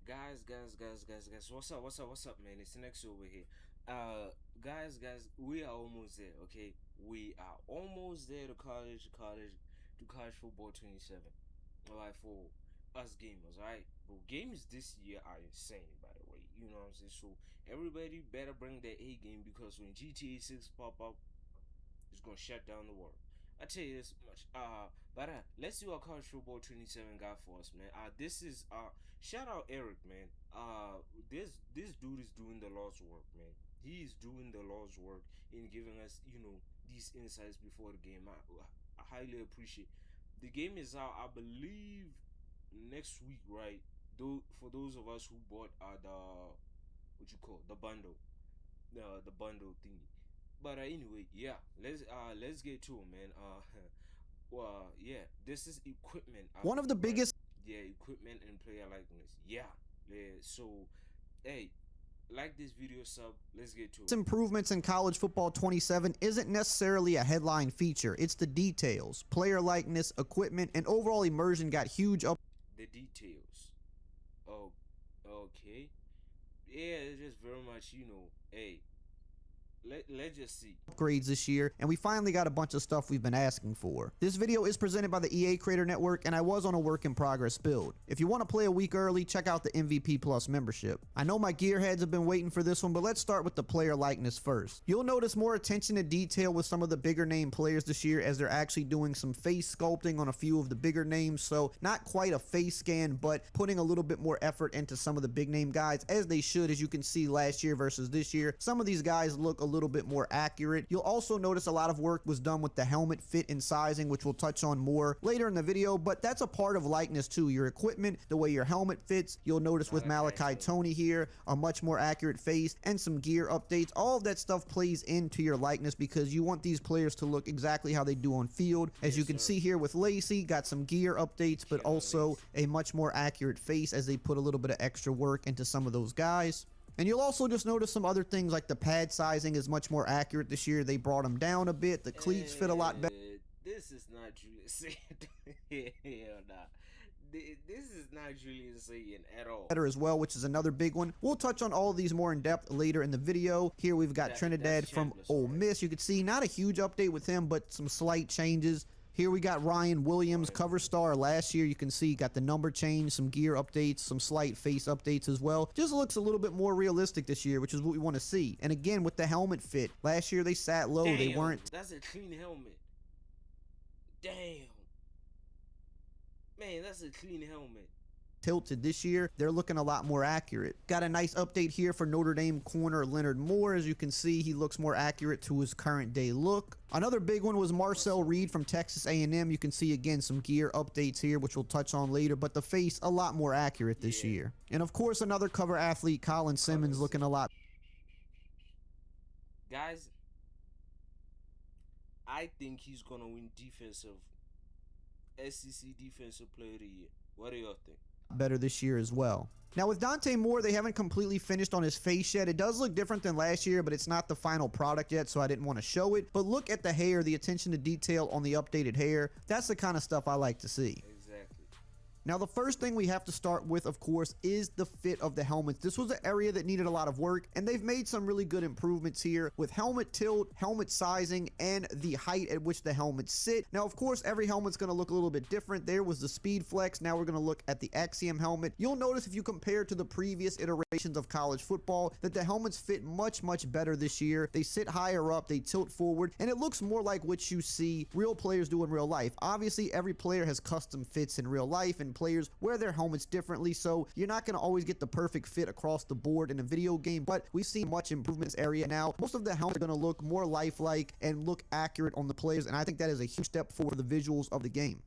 Guys, what's up, man? It's Next over here. Guys, we are almost there. Okay, we are almost there to college football 27. All right, for us gamers, all right. But games this year are insane, by the way. You know what I'm saying? So everybody better bring their A game because when GTA 6 pop up, it's gonna shut down the world. I tell you this much. But let's see what college football 27 got for us, man. This is shout out Eric, man. This dude is doing the Lord's work, man. He is doing the Lord's work in giving us, these insights before the game. I highly appreciate. The game is out, I believe, next week, right? Though for those of us who bought the what you call the bundle, the bundle thingy. But anyway, yeah, let's get to it, man. Well, yeah, this is equipment. One of the Right? biggest Yeah, equipment and player likeness. Yeah, yeah. So, hey, like this video, sub. Let's get to it. improvements in college football 27 isn't necessarily a headline feature. It's the details. Player likeness, equipment, and overall immersion got huge up. The details. Oh, okay. Yeah, it's just very much, Hey, let's just see. Upgrades this year, and we finally got a bunch of stuff we've been asking for. This video is presented by the EA Creator Network, and I was on a work in progress build. If you want to play a week early, check out the MVP Plus membership. I know my gearheads have been waiting for this one, but let's start with the player likeness first. You'll notice more attention to detail with some of the bigger name players this year, as they're actually doing some face sculpting on a few of the bigger names, so not quite a face scan, but putting a little bit more effort into some of the big name guys, as they should. As you can see, last year versus this year, some of these guys look a little bit more accurate. You'll also notice a lot of work was done with the helmet fit and sizing, which we'll touch on more later in the video, but that's a part of likeness too. Your equipment, the way your helmet fits. You'll notice with Malachi Tony here, a much more accurate face and some gear updates. All of that stuff plays into your likeness because you want these players to look exactly how they do on field. As you can see here with Lacey, got some gear updates, but also a much more accurate face as they put a little bit of extra work into some of those guys. And you'll also just notice some other things like the pad sizing is much more accurate this year. They brought them down a bit. The cleats fit a lot better. This is not Julius Sand. Hell nah. This is not Julius Sand at all. Better as well, which is another big one. We'll touch on all of these more in depth later in the video. Here we've got Trinidad from Ole Miss. You can see not a huge update with him, but some slight changes. Here we got Ryan Williams, cover star last year. You can see got the number change, some gear updates, some slight face updates as well. Just looks a little bit more realistic this year, which is what we want to see. And again, with the helmet fit, last year they sat low. Damn, they weren't. That's a clean helmet. Damn. Man, that's a clean helmet. Tilted this year. They're looking a lot more accurate. Got a nice update here for Notre Dame corner Leonard Moore. As you can see, he looks more accurate to his current day look. Another big one was Marcel Reed from Texas A&M. You can see again some gear updates here, which we'll touch on later, but the face a lot more accurate this year. And of course, another cover athlete, Colin Simmons, looking a lot. Guys, I think he's gonna win SEC Defensive Player of the Year. What do y'all think? Better this year as well. Now with Dante Moore, they haven't completely finished on his face yet. It does look different than last year, but it's not the final product yet, so I didn't want to show it. But look at the hair, the attention to detail on the updated hair. That's the kind of stuff I like to see. Exactly. Now, the first thing we have to start with, of course, is the fit of the helmets. This was an area that needed a lot of work, and they've made some really good improvements here with helmet tilt, helmet sizing, and the height at which the helmets sit. Now, of course, every helmet's going to look a little bit different. There was the Speed Flex. Now we're going to look at the Axiom helmet. You'll notice if you compare to the previous iterations of college football that the helmets fit much, much better this year. They sit higher up, they tilt forward, and it looks more like what you see real players do in real life. Obviously, every player has custom fits in real life, and players wear their helmets differently, so you're not going to always get the perfect fit across the board in a video game, but we've seen much improvement in this area now. Most of the helmets are going to look more lifelike and look accurate on the players, and I think that is a huge step for the visuals of the game.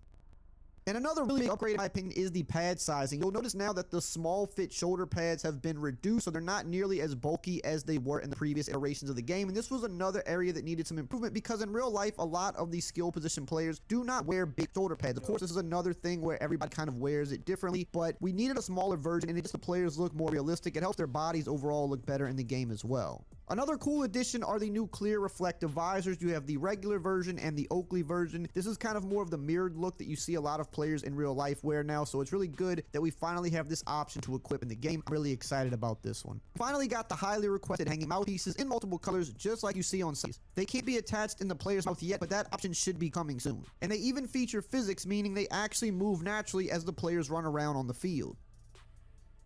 And another really big upgrade, in my opinion, is the pad sizing. You'll notice now that the small fit shoulder pads have been reduced, so they're not nearly as bulky as they were in the previous iterations of the game. And this was another area that needed some improvement because in real life, a lot of these skill position players do not wear big shoulder pads. Of course, this is another thing where everybody kind of wears it differently, but we needed a smaller version, and it just the players look more realistic. It helps their bodies overall look better in the game as well. Another cool addition are the new clear reflective visors. You have the regular version and the Oakley version. This is kind of more of the mirrored look that you see a lot of players in real life wear now, so it's really good that we finally have this option to equip in the game. I'm really excited about this one. Finally got the highly requested hanging mouthpieces in multiple colors, just like you see on Sunnies. They can't be attached in the player's mouth yet, but that option should be coming soon. And they even feature physics, meaning they actually move naturally as the players run around on the field.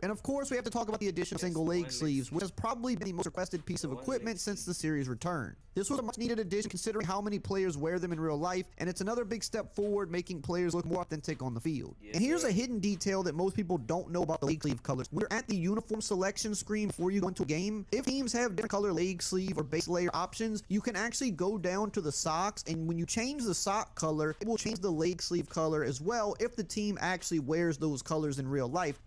And of course, we have to talk about the addition of single leg sleeves, which has probably been the most requested piece of equipment since the series return. This was a much needed addition considering how many players wear them in real life, and it's another big step forward, making players look more authentic on the field. And here's a hidden detail that most people don't know about the leg sleeve colors. When you're at the uniform selection screen before you go into a game, if teams have different color leg sleeve or base layer options, you can actually go down to the socks, and when you change the sock color, it will change the leg sleeve color as well if the team actually wears those colors in real life.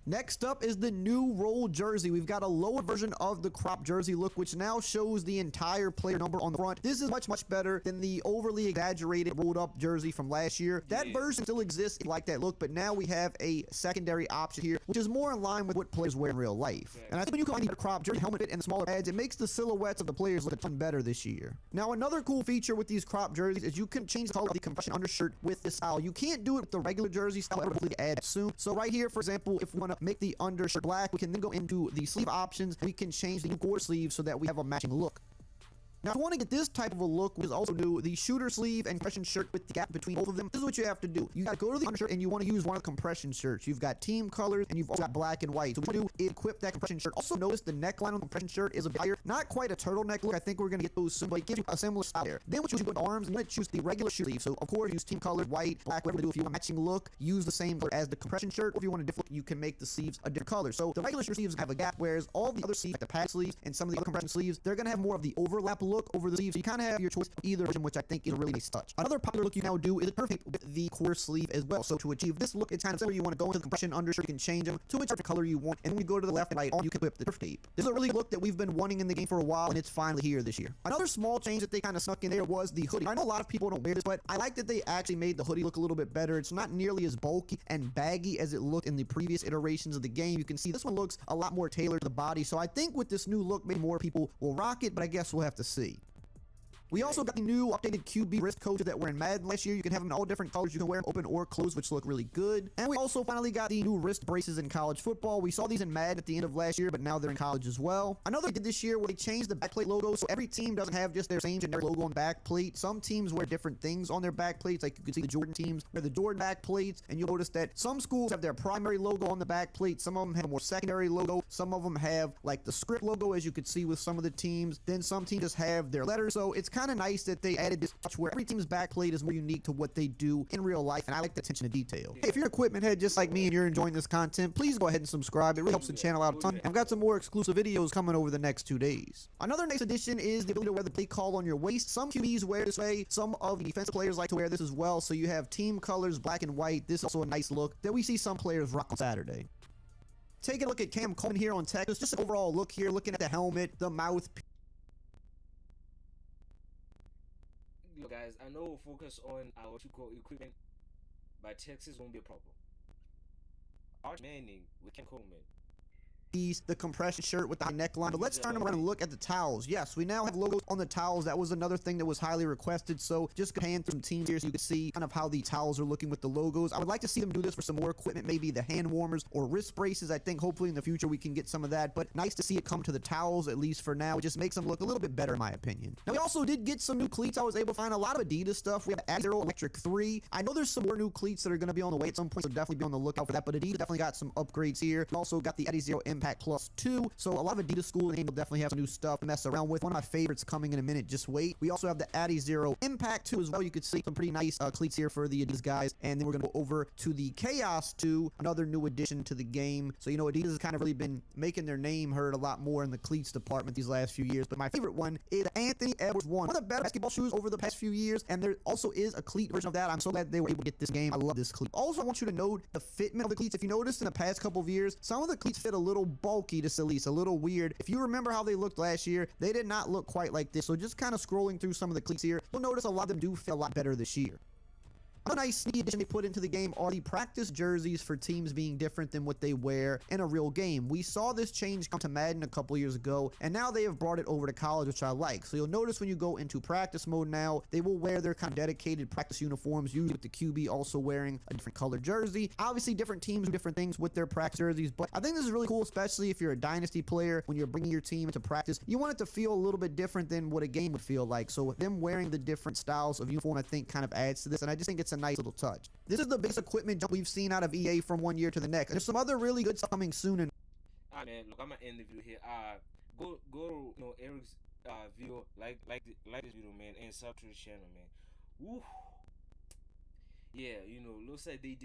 Next up is the new roll jersey. We've got a lower version of the crop jersey look, which now shows the entire player number on the front. This is much better than the overly exaggerated rolled up jersey from last year. That version still exists if you like that look, but now we have a secondary option here, which is more in line with what players wear in real life. And I think when you combine the crop jersey, helmet fit, and the smaller pads, it makes the silhouettes of the players look a ton better this year. Now, another cool feature with these crop jerseys is you can change the color of the compression undershirt with this style. You can't do it with the regular jersey style, but hopefully add soon. So right here, for example, if we want to make the undershirt black, we can then go into the sleeve options, and we can change the quarter sleeve so that we have a matching look. Now, if you want to get this type of a look, which is also new, the shooter sleeve and compression shirt with the gap between both of them, this is what you have to do. You got to go to the undershirt and you want to use one of the compression shirts. You've got team colors and you've also got black and white. So what you want to do is equip that compression shirt. Also notice the neckline on the compression shirt is a bit higher. Not quite a turtleneck look. I think we're going to get those soon, but it gives you a similar style there. Then what you do with the arms, you want to choose the regular shooter sleeve. So of course, use team colors, white, black, whatever you do. If you want a matching look, use the same color as the compression shirt. Or if you want a different look, you can make the sleeves a different color. So the regular shooter sleeves have a gap, whereas all the other sleeves, like the pad sleeves and some of the other compression sleeves, they're going to have more of the overlap look over the sleeves. So you kind of have your choice of either version, which I think is a really nice touch. Another popular look you now do is perfect with the quarter sleeve as well. So to achieve this look, it's kind of similar. You want to go into the compression undershirt, you can change them to whichever color you want, and when you go to the left and right arm, you can equip the turf tape. This is a really good look that we've been wanting in the game for a while, and it's finally here this year. Another small change that they kind of snuck in there was the hoodie. I know a lot of people don't wear this, but I like that they actually made the hoodie look a little bit better. It's not nearly as bulky and baggy as it looked in the previous iterations of the game. You can see this one looks a lot more tailored to the body, so I think with this new look, maybe more people will rock it, but I guess we'll have to see. We also got the new updated QB wrist coaches that were in Madden last year. You can have them in all different colors. You can wear them open or closed, which look really good. And we also finally got the new wrist braces in college football. We saw these in Madden at the end of last year, but now they're in college as well. Another thing they did this year where they changed the backplate logo, so every team doesn't have just their same generic logo on backplate. Some teams wear different things on their backplates, like you can see the Jordan teams wear the Jordan backplates, and you'll notice that some schools have their primary logo on the backplate. Some of them have a more secondary logo. Some of them have like the script logo, as you could see with some of the teams. Then some teams just have their letters. So it's kind of nice that they added this touch where every team's backplate is more unique to what they do in real life, and I like the attention to detail. Hey, if you're an equipment head just like me and you're enjoying this content, please go ahead and subscribe. It really helps the channel out a ton. And I've got some more exclusive videos coming over the next 2 days. Another nice addition is the ability to wear the play call on your waist. Some QBs wear this way. Some of the defensive players like to wear this as well. So you have team colors, black and white. This is also a nice look that we see some players rock on Saturday. Taking a look at Cam Coleman here on Texas. Just an overall look here, looking at the helmet, the mouth. Look, guys, I know we'll focus on our equipment, but Texas won't be a problem. Arch Manning with Cam Coleman. The compression shirt with the high neckline, but let's turn them around and look at the towels. Yes, we now have logos on the towels. That was another thing that was highly requested, so just pan through some teams here so you can see kind of how the towels are looking with the logos. I would like to see them do this for some more equipment, maybe the hand warmers or wrist braces. I think hopefully in the future we can get some of that, but nice to see it come to the towels, at least for now. It just makes them look a little bit better in my opinion. Now we also did get some new cleats. I was able to find a lot of Adidas stuff. We have Adizero Electric 3. I know there's some more new cleats that are going to be on the way at some point, so definitely be on the lookout for that, but Adidas definitely got some upgrades here. We also got the Adizero Impact Plus 2. So a lot of Adidas school name will definitely have some new stuff to mess around with. One of my favorites coming in a minute, just wait. We also have the Adizero Impact 2 as well. You could see some pretty nice cleats here for the Adidas guys. And then we're going to go over to the Chaos 2, another new addition to the game. So, you know, Adidas has kind of really been making their name heard a lot more in the cleats department these last few years. But my favorite one is Anthony Edwards 1. One of the better basketball shoes over the past few years. And there also is a cleat version of that. I'm so glad they were able to get this game. I love this cleat. Also, I want you to note the fitment of the cleats. If you noticed in the past couple of years, some of the cleats fit a little bulky to say the least, a little weird. If you remember how they looked last year, they did not look quite like this. So just kind of scrolling through some of the cleats here, you'll notice a lot of them do feel a lot better this year. Another nice sneaky addition they put into the game are the practice jerseys for teams being different than what they wear in a real game. We saw this change come to Madden a couple years ago, and now they have brought it over to college, which I like. So you'll notice when you go into practice mode now, they will wear their kind of dedicated practice uniforms, usually with the QB also wearing a different colored jersey. Obviously, different teams do different things with their practice jerseys, but I think this is really cool, especially if you're a dynasty player. When you're bringing your team into practice, you want it to feel a little bit different than what a game would feel like. So them wearing the different styles of uniform, I think, kind of adds to this, and I just think it's a nice little touch. This is the biggest equipment jump we've seen out of EA from one year to the next. And there's some other really good stuff coming soon. And Alright, man, look, I'm gonna end the video here. Go to Eric's video, like this video, man, and sub to the channel, man. Woo. Yeah, looks like they did